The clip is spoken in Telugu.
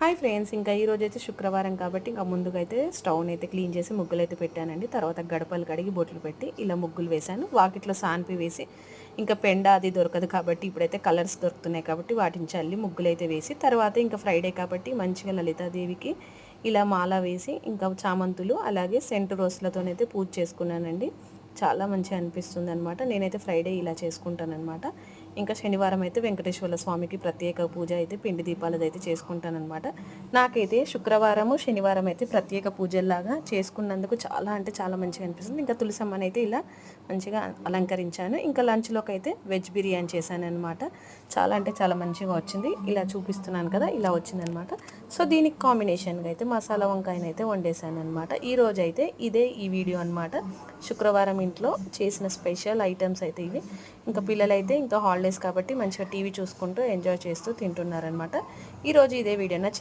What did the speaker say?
హాయ్ ఫ్రెండ్స్, ఇంకా ఈరోజు అయితే శుక్రవారం కాబట్టి ఇంకా ముందుగా అయితే స్టవ్ని అయితే క్లీన్ చేసి ముగ్గులు అయితే పెట్టానండి. తర్వాత గడపలు కడిగి బొట్లు పెట్టి ఇలా ముగ్గులు వేశాను. వాకిట్లో సాన్పి వేసి ఇంకా పెండ అది దొరకదు కాబట్టి ఇప్పుడైతే కలర్స్ దొరుకుతున్నాయి కాబట్టి వాటిని చల్లి ముగ్గులు అయితే వేసి తర్వాత ఇంకా ఫ్రైడే కాబట్టి మంచిగా లలితాదేవికి ఇలా మాల వేసి ఇంకా చామంతులు అలాగే సెంటు రోస్లతోనైతే పూజ చేసుకున్నానండి. చాలా మంచిగా అనిపిస్తుంది అనమాట. నేనైతే ఫ్రైడే ఇలా చేసుకుంటానమాట. ఇంకా శనివారం అయితే వెంకటేశ్వర స్వామికి ప్రత్యేక పూజ అయితే పిండి దీపాలది అయితే చేసుకుంటానమాట. నాకైతే శుక్రవారము శనివారం అయితే ప్రత్యేక పూజల్లాగా చేసుకున్నందుకు చాలా అంటే చాలా మంచిగా అనిపిస్తుంది. ఇంకా తులసమ్మని అయితే ఇలా మంచిగా అలంకరించాను. ఇంకా లంచ్లోకి అయితే వెజ్ బిర్యానీ చేశాను అనమాట. చాలా అంటే చాలా మంచిగా వచ్చింది. ఇలా చూపిస్తున్నాను కదా, ఇలా వచ్చిందనమాట. సో దీనికి కాంబినేషన్గా అయితే మసాలా వంకాయని అయితే వండేసాను అనమాట. ఈరోజు అయితే ఇదే ఈ వీడియో అనమాట. శుక్రవారం ఇంట్లో చేసిన స్పెషల్ ఐటమ్స్ అయితే ఇవి. ఇంకా పిల్లలైతే ఇంకా హాలిడేస్ కాబట్టి మంచిగా టీవీ చూసుకుంటూ ఎంజాయ్ చేస్తూ తింటున్నారనమాట. ఈరోజు ఇదే వీడియో నచ్చింది.